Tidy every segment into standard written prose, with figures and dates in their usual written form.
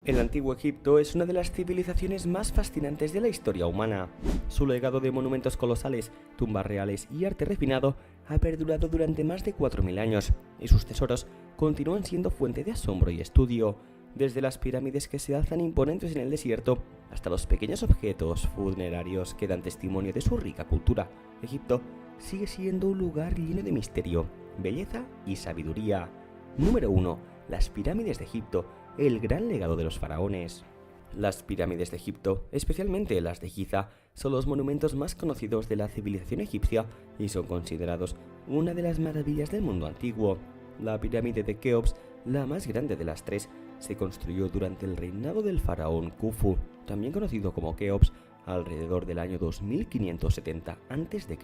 El antiguo Egipto es una de las civilizaciones más fascinantes de la historia humana. Su legado de monumentos colosales, tumbas reales y arte refinado ha perdurado durante más de 4000 años, y sus tesoros continúan siendo fuente de asombro y estudio, desde las pirámides que se alzan imponentes en el desierto hasta los pequeños objetos funerarios que dan testimonio de su rica cultura. Egipto sigue siendo un lugar lleno de misterio, belleza y sabiduría. Número 1. Las pirámides de Egipto, el gran legado de los faraones. Las pirámides de Egipto, especialmente las de Giza, son los monumentos más conocidos de la civilización egipcia y son considerados una de las maravillas del mundo antiguo. La pirámide de Keops, la más grande de las tres, se construyó durante el reinado del faraón Khufu, también conocido como Keops, alrededor del año 2570 a.C.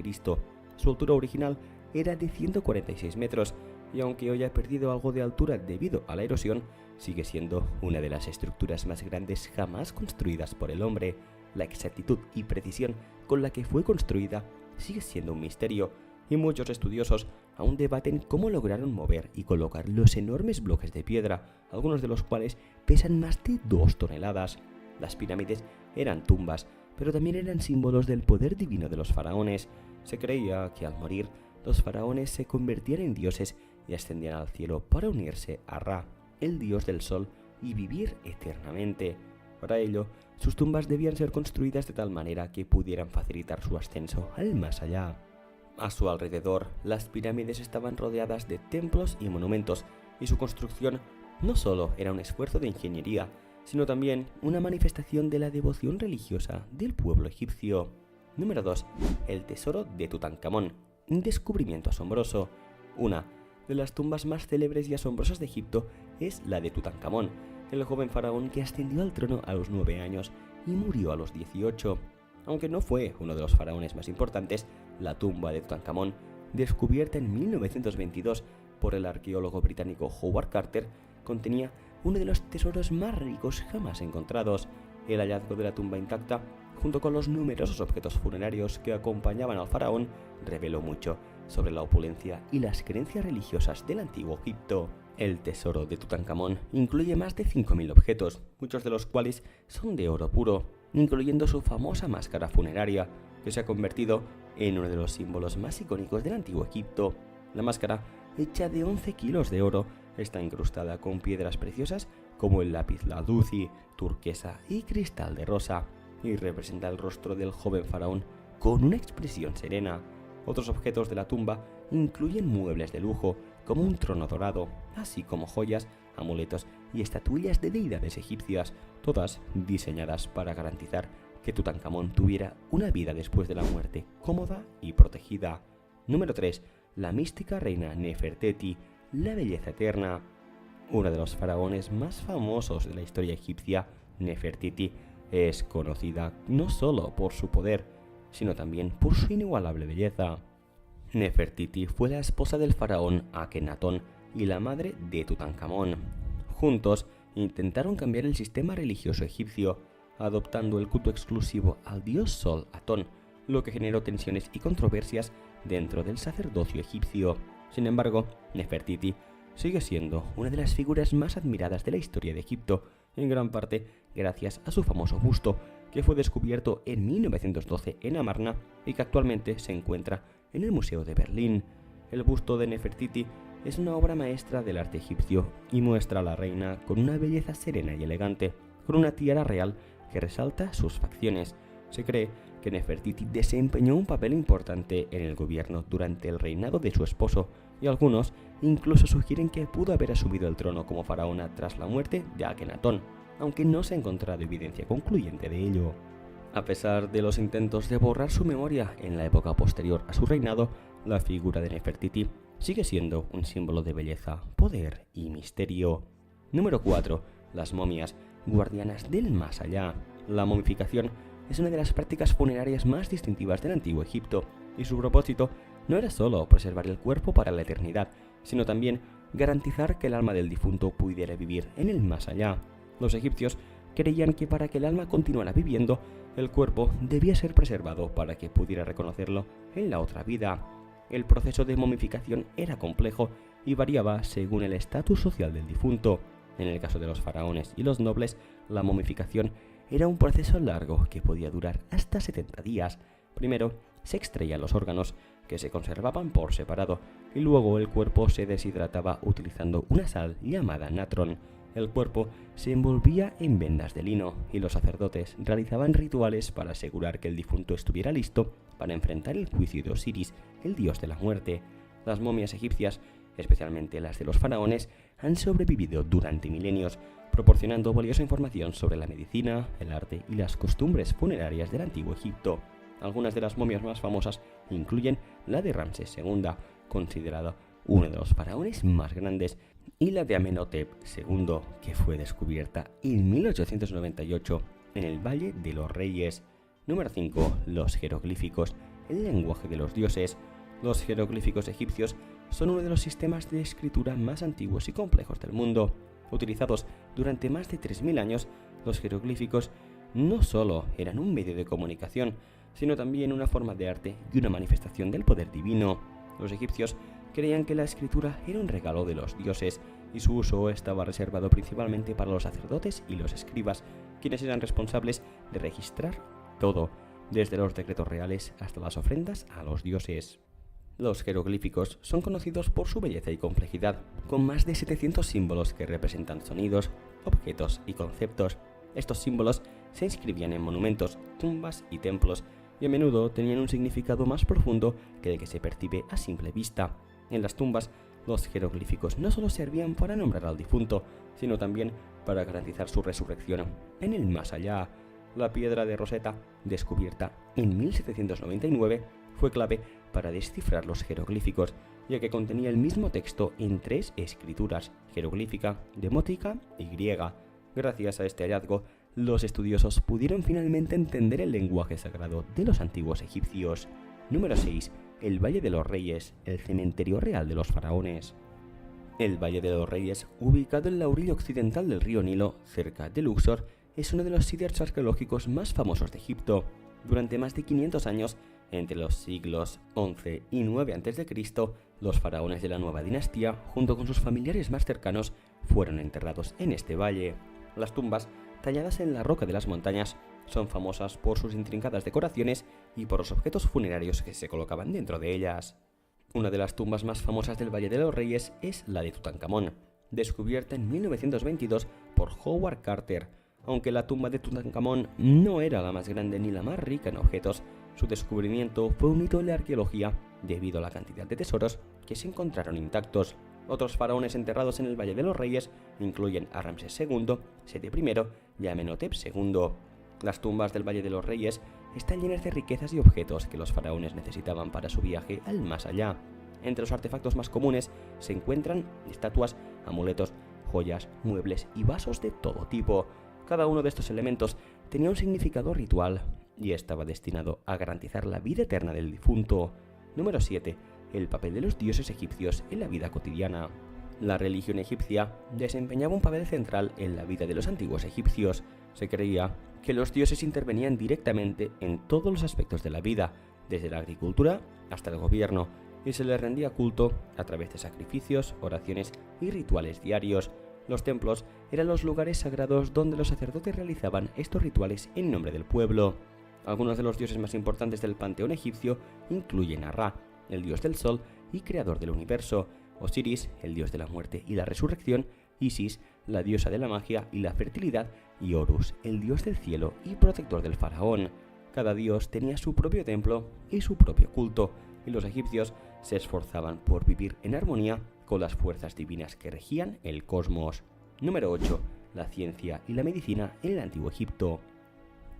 Su altura original era de 146 metros, y aunque hoy ha perdido algo de altura debido a la erosión, sigue siendo una de las estructuras más grandes jamás construidas por el hombre. La exactitud y precisión con la que fue construida sigue siendo un misterio, y muchos estudiosos aún debaten cómo lograron mover y colocar los enormes bloques de piedra, algunos de los cuales pesan más de 2 toneladas. Las pirámides eran tumbas, pero también eran símbolos del poder divino de los faraones. Se creía que al morir, los faraones se convertían en dioses y ascendían al cielo para unirse a Ra, el dios del sol, y vivir eternamente. Para ello, sus tumbas debían ser construidas de tal manera que pudieran facilitar su ascenso al más allá. A su alrededor, las pirámides estaban rodeadas de templos y monumentos, y su construcción no solo era un esfuerzo de ingeniería, sino también una manifestación de la devoción religiosa del pueblo egipcio. Número 2. El tesoro de Tutankamón, un descubrimiento asombroso. Una de las tumbas más célebres y asombrosas de Egipto es la de Tutankamón, el joven faraón que ascendió al trono a los 9 años y murió a los 18. Aunque no fue uno de los faraones más importantes, la tumba de Tutankamón, descubierta en 1922 por el arqueólogo británico Howard Carter, contenía uno de los tesoros más ricos jamás encontrados. El hallazgo de la tumba intacta, junto con los numerosos objetos funerarios que acompañaban al faraón, reveló mucho sobre la opulencia y las creencias religiosas del antiguo Egipto. El tesoro de Tutankamón incluye más de 5000 objetos, muchos de los cuales son de oro puro, incluyendo su famosa máscara funeraria, que se ha convertido en uno de los símbolos más icónicos del antiguo Egipto. La máscara, hecha de 11 kilos de oro, está incrustada con piedras preciosas como el lápiz lazuli, turquesa y cristal de rosa, y representa el rostro del joven faraón con una expresión serena. Otros objetos de la tumba incluyen muebles de lujo, como un trono dorado, así como joyas, amuletos y estatuillas de deidades egipcias, todas diseñadas para garantizar que Tutankamón tuviera una vida después de la muerte cómoda y protegida. Número 3. La mística reina Neferteti, la belleza eterna. Uno de los faraones más famosos de la historia egipcia, Nefertiti, es conocida no solo por su poder, sino también por su inigualable belleza. Nefertiti fue la esposa del faraón Akenatón y la madre de Tutankamón. Juntos intentaron cambiar el sistema religioso egipcio, adoptando el culto exclusivo al dios Sol Atón, lo que generó tensiones y controversias dentro del sacerdocio egipcio. Sin embargo, Nefertiti sigue siendo una de las figuras más admiradas de la historia de Egipto, en gran parte gracias a su famoso busto, que fue descubierto en 1912 en Amarna y que actualmente se encuentra en el Museo de Berlín. El busto de Nefertiti es una obra maestra del arte egipcio y muestra a la reina con una belleza serena y elegante, con una tiara real que resalta sus facciones. Se cree que Nefertiti desempeñó un papel importante en el gobierno durante el reinado de su esposo, y algunos incluso sugieren que pudo haber asumido el trono como faraona tras la muerte de Akenatón, aunque no se ha encontrado evidencia concluyente de ello. A pesar de los intentos de borrar su memoria en la época posterior a su reinado, la figura de Nefertiti sigue siendo un símbolo de belleza, poder y misterio. Número 4. Las momias, guardianas del más allá. La momificación es una de las prácticas funerarias más distintivas del antiguo Egipto, y su propósito no era solo preservar el cuerpo para la eternidad, sino también garantizar que el alma del difunto pudiera vivir en el más allá. Los egipcios creían que para que el alma continuara viviendo, el cuerpo debía ser preservado para que pudiera reconocerlo en la otra vida. El proceso de momificación era complejo y variaba según el estatus social del difunto. En el caso de los faraones y los nobles, la momificación era un proceso largo que podía durar hasta 70 días. Primero, se extraían los órganos, que se conservaban por separado, y luego el cuerpo se deshidrataba utilizando una sal llamada natron. El cuerpo se envolvía en vendas de lino y los sacerdotes realizaban rituales para asegurar que el difunto estuviera listo para enfrentar el juicio de Osiris, el dios de la muerte. Las momias egipcias, especialmente las de los faraones, han sobrevivido durante milenios, proporcionando valiosa información sobre la medicina, el arte y las costumbres funerarias del antiguo Egipto. Algunas de las momias más famosas incluyen la de Ramsés II, considerado uno de los faraones más grandes, y la de Amenhotep II, que fue descubierta en 1898 en el Valle de los Reyes. Número 5. Los jeroglíficos, el lenguaje de los dioses. Los jeroglíficos egipcios son uno de los sistemas de escritura más antiguos y complejos del mundo. Utilizados durante más de 3000 años, los jeroglíficos no solo eran un medio de comunicación, sino también una forma de arte y una manifestación del poder divino. Los egipcios creían que la escritura era un regalo de los dioses y su uso estaba reservado principalmente para los sacerdotes y los escribas, quienes eran responsables de registrar todo, desde los decretos reales hasta las ofrendas a los dioses. Los jeroglíficos son conocidos por su belleza y complejidad, con más de 700 símbolos que representan sonidos, objetos y conceptos. Estos símbolos se inscribían en monumentos, tumbas y templos, y a menudo tenían un significado más profundo que el que se percibe a simple vista. En las tumbas, los jeroglíficos no solo servían para nombrar al difunto, sino también para garantizar su resurrección en el más allá. La piedra de Rosetta, descubierta en 1799, fue clave para descifrar los jeroglíficos, ya que contenía el mismo texto en 3 escrituras: jeroglífica, demótica y griega. Gracias a este hallazgo, los estudiosos pudieron finalmente entender el lenguaje sagrado de los antiguos egipcios. Número 6. El Valle de los Reyes, el cementerio real de los faraones. El Valle de los Reyes, ubicado en la orilla occidental del río Nilo, cerca de Luxor, es uno de los sitios arqueológicos más famosos de Egipto. Durante más de 500 años, entre los siglos XI y IX a.C., los faraones de la nueva dinastía, junto con sus familiares más cercanos, fueron enterrados en este valle. Las tumbas, talladas en la roca de las montañas, son famosas por sus intrincadas decoraciones y por los objetos funerarios que se colocaban dentro de ellas. Una de las tumbas más famosas del Valle de los Reyes es la de Tutankamón, descubierta en 1922 por Howard Carter. Aunque la tumba de Tutankamón no era la más grande ni la más rica en objetos, su descubrimiento fue un hito en la arqueología debido a la cantidad de tesoros que se encontraron intactos. Otros faraones enterrados en el Valle de los Reyes incluyen a Ramsés II, Seti I y Amenhotep II. Las tumbas del Valle de los Reyes están llenas de riquezas y objetos que los faraones necesitaban para su viaje al más allá. Entre los artefactos más comunes se encuentran estatuas, amuletos, joyas, muebles y vasos de todo tipo. Cada uno de estos elementos tenía un significado ritual y estaba destinado a garantizar la vida eterna del difunto. Número 7. El papel de los dioses egipcios en la vida cotidiana. La religión egipcia desempeñaba un papel central en la vida de los antiguos egipcios. Se creía que los dioses intervenían directamente en todos los aspectos de la vida, desde la agricultura hasta el gobierno, y se les rendía culto a través de sacrificios, oraciones y rituales diarios. Los templos eran los lugares sagrados donde los sacerdotes realizaban estos rituales en nombre del pueblo. Algunos de los dioses más importantes del panteón egipcio incluyen a Ra, el dios del sol y creador del universo; Osiris, el dios de la muerte y la resurrección; Isis, la diosa de la magia y la fertilidad; y Horus, el dios del cielo y protector del faraón. Cada dios tenía su propio templo y su propio culto, y los egipcios se esforzaban por vivir en armonía con las fuerzas divinas que regían el cosmos. Número 8. La ciencia y la medicina en el Antiguo Egipto.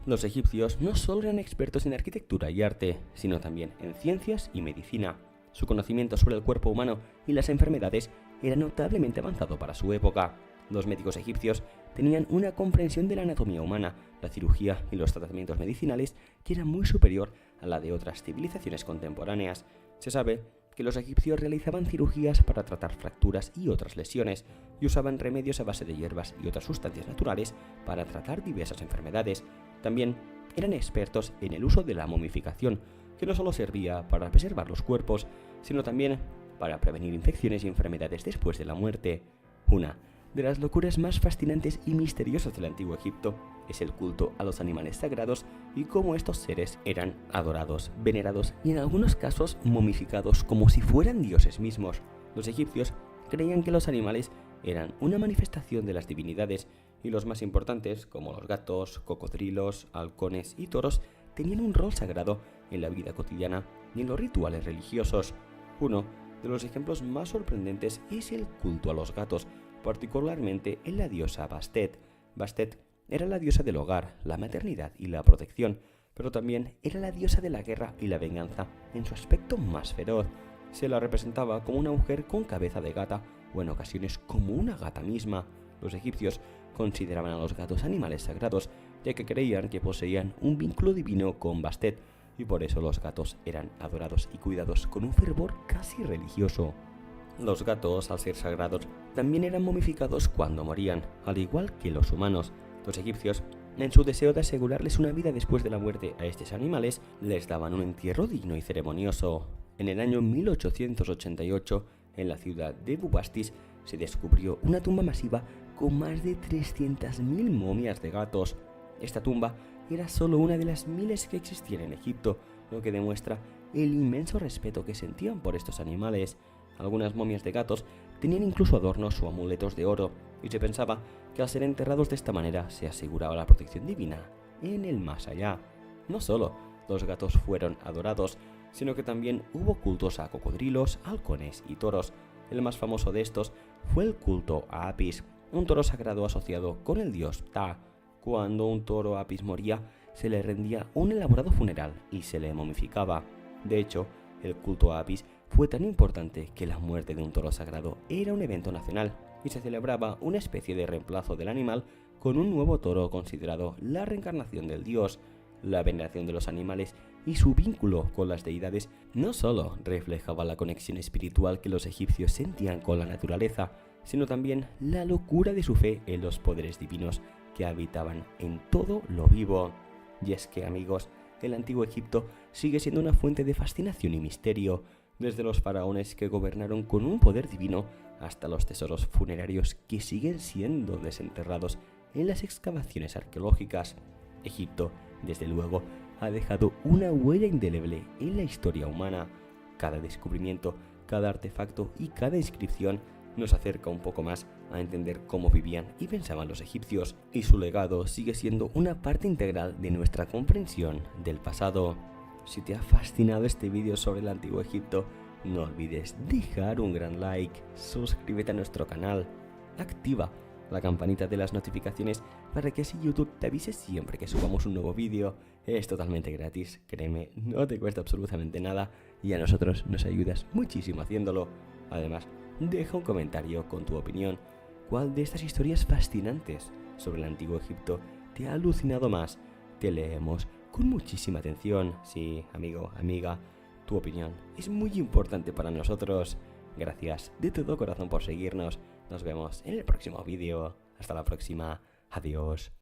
Los egipcios no solo eran expertos en arquitectura y arte, sino también en ciencias y medicina. Su conocimiento sobre el cuerpo humano y las enfermedades era notablemente avanzado para su época. Los médicos egipcios tenían una comprensión de la anatomía humana, la cirugía y los tratamientos medicinales que era muy superior a la de otras civilizaciones contemporáneas. Se sabe que los egipcios realizaban cirugías para tratar fracturas y otras lesiones, y usaban remedios a base de hierbas y otras sustancias naturales para tratar diversas enfermedades. También eran expertos en el uso de la momificación, que no solo servía para preservar los cuerpos, sino también para prevenir infecciones y enfermedades después de la muerte. Una de las locuras más fascinantes y misteriosas del antiguo Egipto es el culto a los animales sagrados y cómo estos seres eran adorados, venerados y en algunos casos momificados como si fueran dioses mismos. Los egipcios creían que los animales eran una manifestación de las divinidades y los más importantes, como los gatos, cocodrilos, halcones y toros, tenían un rol sagrado en la vida cotidiana y en los rituales religiosos. Uno de los ejemplos más sorprendentes es el culto a los gatos, particularmente en la diosa Bastet. Bastet era la diosa del hogar, la maternidad y la protección, pero también era la diosa de la guerra y la venganza en su aspecto más feroz. Se la representaba como una mujer con cabeza de gata o en ocasiones como una gata misma. Los egipcios consideraban a los gatos animales sagrados, ya que creían que poseían un vínculo divino con Bastet, y por eso los gatos eran adorados y cuidados con un fervor casi religioso. Los gatos, al ser sagrados, también eran momificados cuando morían, al igual que los humanos. Los egipcios, en su deseo de asegurarles una vida después de la muerte a estos animales, les daban un entierro digno y ceremonioso. En el año 1888, en la ciudad de Bubastis, se descubrió una tumba masiva con más de 300.000 momias de gatos. Esta tumba era solo una de las miles que existían en Egipto, lo que demuestra el inmenso respeto que sentían por estos animales. Algunas momias de gatos tenían incluso adornos o amuletos de oro, y se pensaba que al ser enterrados de esta manera se aseguraba la protección divina en el más allá. No solo los gatos fueron adorados, sino que también hubo cultos a cocodrilos, halcones y toros. El más famoso de estos fue el culto a Apis, un toro sagrado asociado con el dios Ptah. Cuando un toro Apis moría, se le rendía un elaborado funeral y se le momificaba. De hecho, el culto a Apis fue tan importante que la muerte de un toro sagrado era un evento nacional y se celebraba una especie de reemplazo del animal con un nuevo toro considerado la reencarnación del dios. La veneración de los animales y su vínculo con las deidades no solo reflejaba la conexión espiritual que los egipcios sentían con la naturaleza, sino también la locura de su fe en los poderes divinos que habitaban en todo lo vivo. Y es que, amigos, el antiguo Egipto sigue siendo una fuente de fascinación y misterio, desde los faraones que gobernaron con un poder divino hasta los tesoros funerarios que siguen siendo desenterrados en las excavaciones arqueológicas. Egipto, desde luego, ha dejado una huella indeleble en la historia humana. Cada descubrimiento, cada artefacto y cada inscripción nos acerca un poco más a entender cómo vivían y pensaban los egipcios, y su legado sigue siendo una parte integral de nuestra comprensión del pasado. Si te ha fascinado este vídeo sobre el antiguo Egipto, no olvides dejar un gran like, suscríbete a nuestro canal, activa la campanita de las notificaciones para que así YouTube te avise siempre que subamos un nuevo vídeo. Es totalmente gratis, créeme, no te cuesta absolutamente nada y a nosotros nos ayudas muchísimo haciéndolo. Además, deja un comentario con tu opinión. ¿Cuál de estas historias fascinantes sobre el antiguo Egipto te ha alucinado más? Te leemos con muchísima atención. Sí, amigo, amiga, tu opinión es muy importante para nosotros. Gracias de todo corazón por seguirnos. Nos vemos en el próximo vídeo. Hasta la próxima. Adiós.